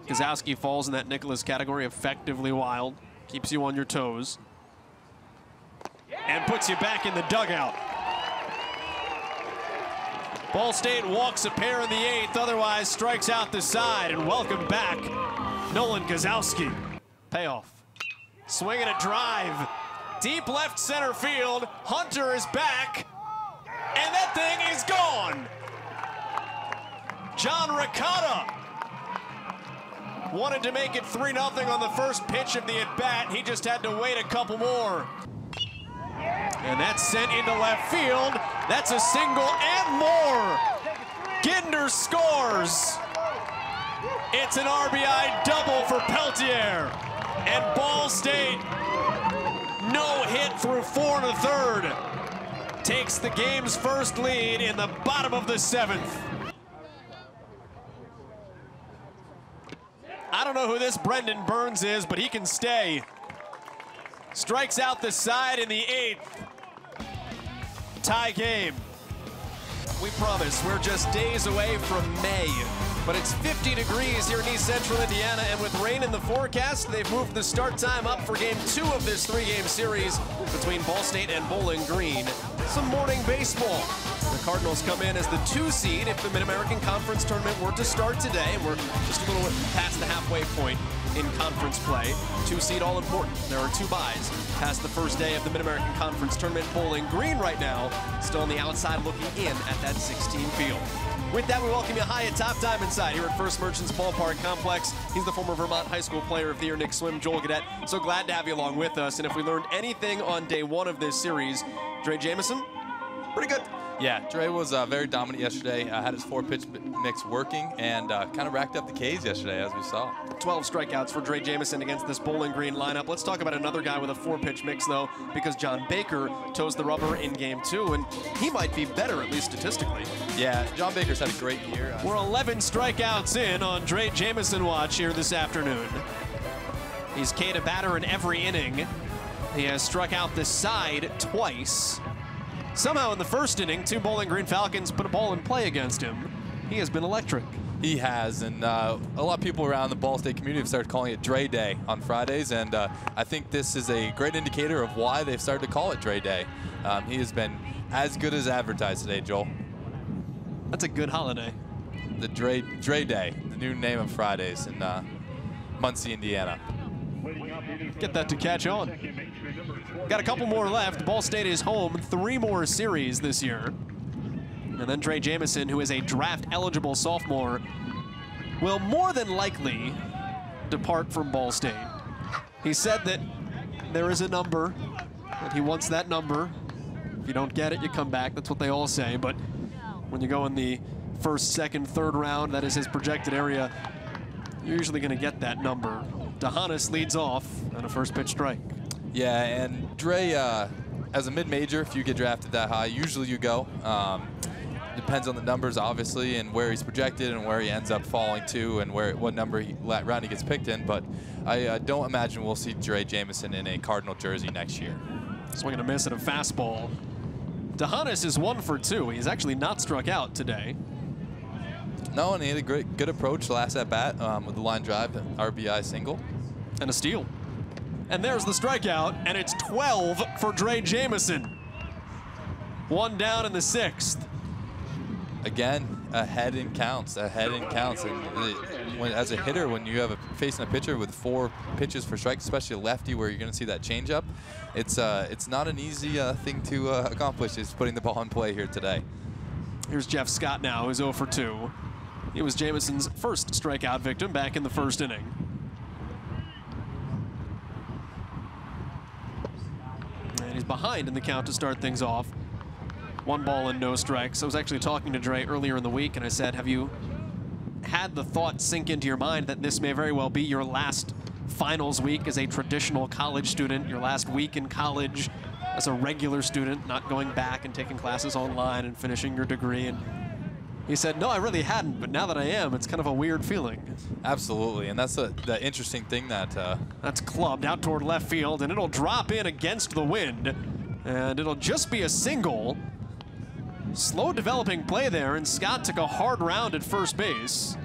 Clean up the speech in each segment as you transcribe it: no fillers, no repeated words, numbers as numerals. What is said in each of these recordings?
Guzowski falls in that Nicholas category, effectively wild. Keeps you on your toes. And puts you back in the dugout. Ball State walks a pair in the 8th, otherwise strikes out the side, and welcome back Nolan Guzowski. Payoff. Swinging a drive. Deep left center field. Hunter is back. And that thing is gone. John Ricotta wanted to make it 3-0 on the first pitch of the at-bat. He just had to wait a couple more. And that's sent into left field. That's a single and more. Ginder scores. It's an RBI double for Peltier. And Ball State, no hit through 4 1/3. Takes the game's first lead in the bottom of the 7th. I don't know who this Brendan Burns is, but he can stay. Strikes out the side in the 8th. Tie game. We promise we're just days away from May, but it's 50 degrees here in East Central Indiana, and with rain in the forecast, they've moved the start time up for game 2 of this 3-game series between Ball State and Bowling Green. Some morning baseball. The Cardinals come in as the 2 seed if the Mid-American Conference Tournament were to start today, and we're just a little past the halfway point in conference play. 2 seed all important. There are 2 byes past the first day of the Mid-American Conference Tournament. Bowling Green right now still on the outside looking in at that 16 field. With that, we welcome you high at Top Diamond side here at First Merchants Ballpark Complex. He's the former Vermont High School Player of the Year, Nick Swim, Joel Gadet. So glad to have you along with us. And if we learned anything on day 1 of this series, Dre Jamison, pretty good. Yeah, Dre was very dominant yesterday. Had his 4-pitch mix working and kind of racked up the Ks yesterday, as we saw. 12 strikeouts for Dre Jamison against this Bowling Green lineup. Let's talk about another guy with a 4-pitch mix, though, because John Baker toes the rubber in game 2, and he might be better, at least statistically. Yeah, John Baker's had a great year. We're 11 strikeouts in on Dre Jamison watch here this afternoon. He's K'd a batter in every inning. He has struck out the side twice. Somehow in the first inning, 2 Bowling Green Falcons put a ball in play against him. He has been electric. He has, and a lot of people around the Ball State community have started calling it Dre Day on Fridays, and I think this is a great indicator of why they've started to call it Dre Day. He has been as good as advertised today, Joel. That's a good holiday. The Dre Day, the new name of Fridays in Muncie, Indiana. Get that to catch on. Got a couple more left. Ball State is home 3 more series this year. And then Dre Jamison, who is a draft-eligible sophomore, will more than likely depart from Ball State. He said that there is a number, that he wants that number. If you don't get it, you come back. That's what they all say. But when you go in the first, second, third round, that is his projected area, you're usually going to get that number. DeHanis leads off on a first pitch strike. Yeah, and Dre, as a mid-major, if you get drafted that high, usually you go. Depends on the numbers, obviously, and where he's projected and where he ends up falling to and what round he gets picked in. But I don't imagine we'll see Dre Jamison in a Cardinal jersey next year. Swinging a miss at a fastball. DeHanis is 1 for 2. He's actually not struck out today. No, and he had a good approach last at bat with the line drive, RBI single. And a steal. And there's the strikeout, and it's 12 for Dre Jamison. 1 down in the 6th. Again, ahead in counts. And as a hitter, when you have facing a pitcher with 4 pitches for strike, especially a lefty where you're going to see that changeup, it's not an easy thing to accomplish. Is putting the ball in play here today. Here's Jeff Scott now, who's 0 for 2. He was Jamison's first strikeout victim back in the first inning. And he's behind in the count to start things off. 1 ball and no strikes. I was actually talking to Dre earlier in the week, and I said, have you had the thought sink into your mind that this may very well be your last finals week as a traditional college student, your last week in college as a regular student, not going back and taking classes online and finishing your degree? And he said, no, I really hadn't, but now that I am, it's kind of a weird feeling. Absolutely, and that's the interesting thing that... That's clubbed out toward left field, and it'll drop in against the wind, and it'll just be a single. Slow developing play there, and Scott took a hard round at first base.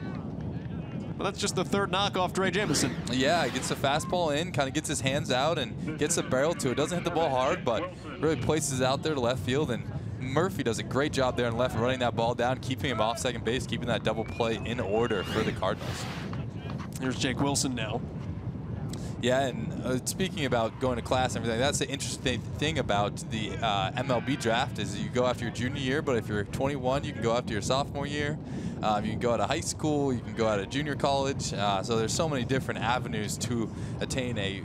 Well, that's just the third knock off Drey Jameson. Yeah, gets the fastball in, kind of gets his hands out and gets a barrel to it. Doesn't hit the ball hard, but really places it out there to left field. And Murphy does a great job there in left, running that ball down, keeping him off second base, keeping that double play in order for the Cardinals. Here's Jake Wilson now. Yeah, and speaking about going to class and everything, that's the interesting thing about the MLB draft is you go after your junior year, but if you're 21, you can go after your sophomore year. You can go out of high school, you can go out of junior college. So there's so many different avenues to attain a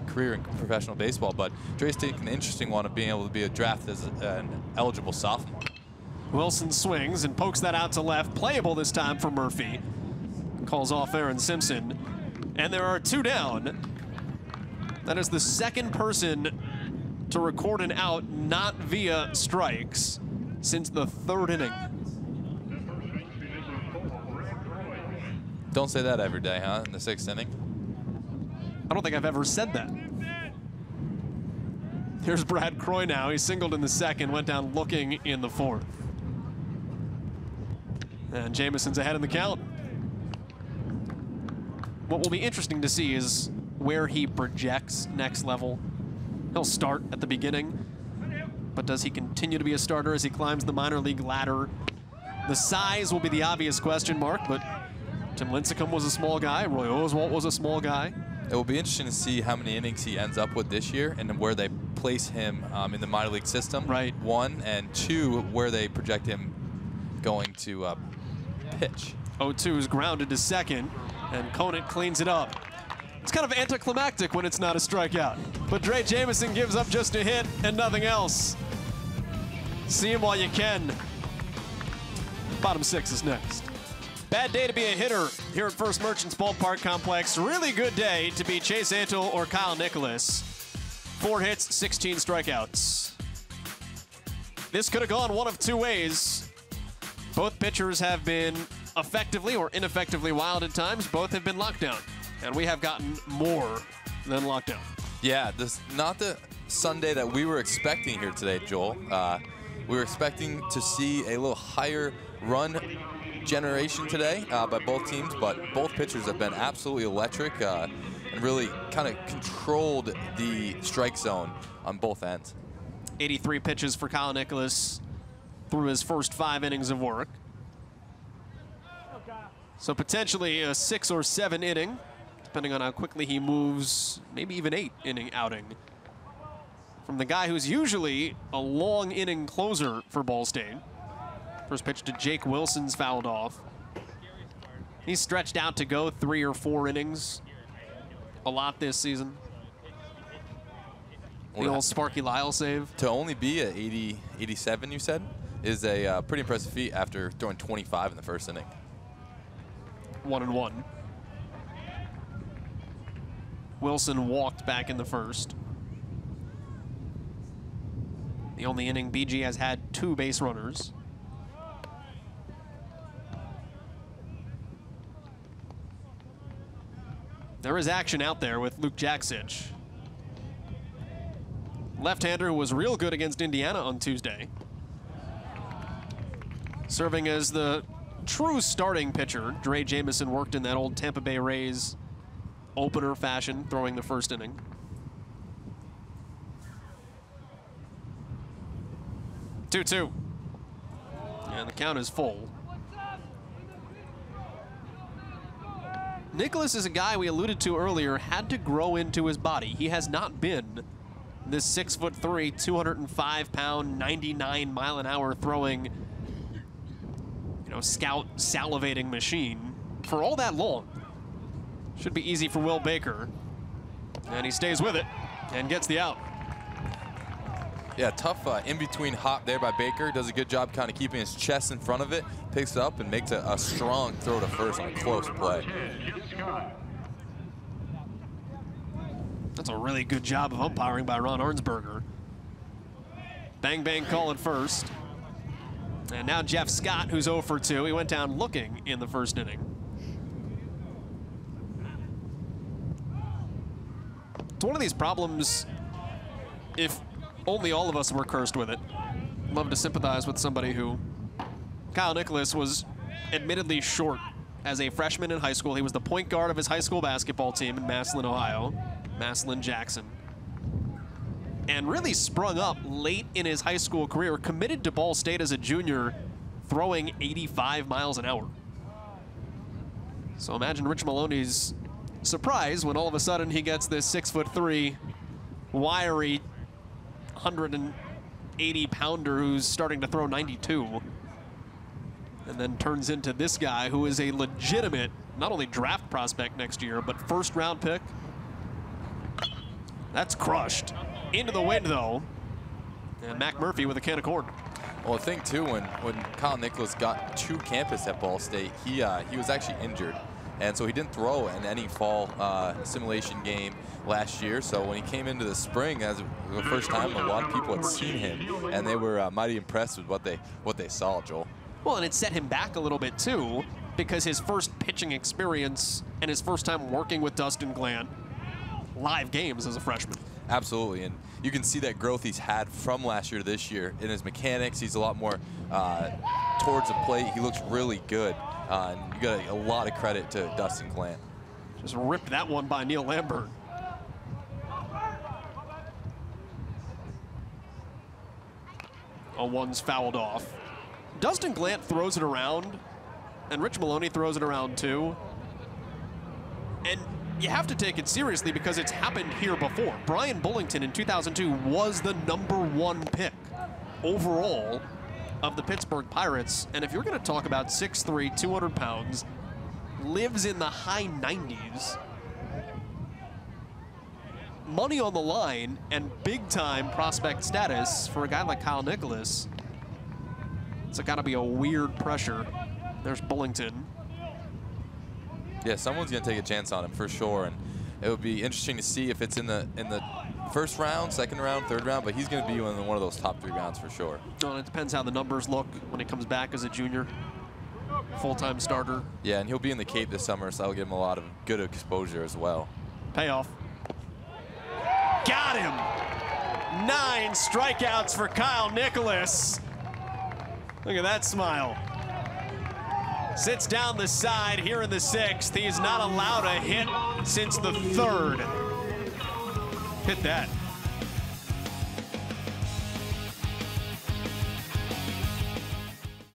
career in professional baseball. But Drey's taking the interesting one of being able to be drafted as an eligible sophomore. Wilson swings and pokes that out to left. Playable this time for Murphy. Calls off Aaron Simpson. And there are 2 down. That is the second person to record an out not via strikes since the 3rd inning. Don't say that every day, huh, in the 6th inning? I don't think I've ever said that. Here's Brad Croy now. He singled in the 2nd, went down looking in the 4th. And Jameson's ahead in the count. What will be interesting to see is where he projects next level. He'll start at the beginning, but does he continue to be a starter as he climbs the minor league ladder? The size will be the obvious question mark, but Tim Lincecum was a small guy. Roy Oswalt was a small guy. It will be interesting to see how many innings he ends up with this year and where they place him in the minor league system. Right. 1, and 2, where they project him going to pitch. 0-2 is grounded to 2nd, and Conant cleans it up. It's kind of anticlimactic when it's not a strikeout, but Drey Jameson gives up just a hit and nothing else. See him while you can. Bottom 6 is next. Bad day to be a hitter here at First Merchants Ballpark Complex. Really good day to be Chase Antle or Kyle Nicolas. 4 hits, 16 strikeouts. This could have gone one of 2 ways. Both pitchers have been effectively or ineffectively wild at times. Both have been locked down, and we have gotten more than locked down. Yeah, this not the Sunday that we were expecting here today, Joel. We were expecting to see a little higher run generation today by both teams, but both pitchers have been absolutely electric and really kind of controlled the strike zone on both ends. 83 pitches for Kyle Nicolas through his first 5 innings of work. So potentially a 6 or 7 inning, depending on how quickly he moves, maybe even 8 inning outing from the guy who's usually a long inning closer for Ball State. First pitch to Jake Wilson's fouled off. He's stretched out to go 3 or 4 innings a lot this season. The old Sparky Lyle save. To only be at 80, 87, you said, is a pretty impressive feat after throwing 25 in the first inning. 1-1. Wilson walked back in the first. The only inning BG has had 2 base runners. There is action out there with Luke Jaksic. Left-hander who was real good against Indiana on Tuesday. Serving as the true starting pitcher. Drey Jameson worked in that old Tampa Bay Rays opener fashion, throwing the first inning. Two-two. And the count is full. Nicolas is a guy we alluded to earlier, had to grow into his body. He has not been this 6'3", 205-pound, 99-mile-an-hour throwing, scout salivating machine for all that long. Should be easy for Will Baker. And he stays with it and gets the out. Yeah, tough in-between hop there by Baker. Does a good job kind of keeping his chest in front of it. Picks it up and makes a strong throw to first on a close play. That's a really good job of umpiring by Ron Arnsberger. Bang, bang call at first. And now Jeff Scott, who's 0 for 2. He went down looking in the first inning. It's one of these problems, if only all of us were cursed with it. Love to sympathize with somebody who, Kyle Nicolas was admittedly short as a freshman in high school. He was the point guard of his high school basketball team in Massillon, Ohio, Massillon Jackson. And really sprung up late in his high school career, committed to Ball State as a junior, throwing 85 miles an hour. So imagine Rich Maloney's surprise when all of a sudden he gets this 6'3", wiry, 180-pounder who's starting to throw 92. And then turns into this guy who is a legitimate, not only draft prospect next year, but first-round pick. That's crushed. Into the wind, though. And Mac Murphy with a can of corn. Well, the thing, too, when Kyle Nicholas got to campus at Ball State, he was actually injured. And so he didn't throw in any fall simulation game last year. So when he came into the spring, as the first time, a lot of people had seen him, and they were mighty impressed with what they saw, Joel. Well, and it set him back a little bit, too, because his first pitching experience and his first time working with Dustin Glant, live games as a freshman. Absolutely, and you can see that growth he's had from last year to this year. In his mechanics, he's a lot more towards the plate. He looks really good, and you got a lot of credit to Dustin Glant. Just ripped that one by Neil Lambert. One's fouled off. Dustin Glant throws it around, and Rich Maloney throws it around too. And you have to take it seriously because it's happened here before. Brian Bullington in 2002 was the #1 pick overall of the Pittsburgh Pirates. And if you're going to talk about 6'3", 200 pounds, lives in the high 90s, money on the line, and big-time prospect status for a guy like Kyle Nicholas, it's got to be a weird pressure. There's Bullington. Yeah, someone's going to take a chance on him for sure, and it would be interesting to see if it's in the first round, second round, third round, but he's going to be in one of those top 3 rounds for sure. Well, it depends how the numbers look when he comes back as a junior, full-time starter. Yeah, and he'll be in the Cape this summer, so that'll give him a lot of good exposure as well. Payoff. Got him! 9 strikeouts for Kyle Nicholas. Look at that smile. Sits down the side here in the 6th. He is not allowed a hit since the 3rd. Hit that.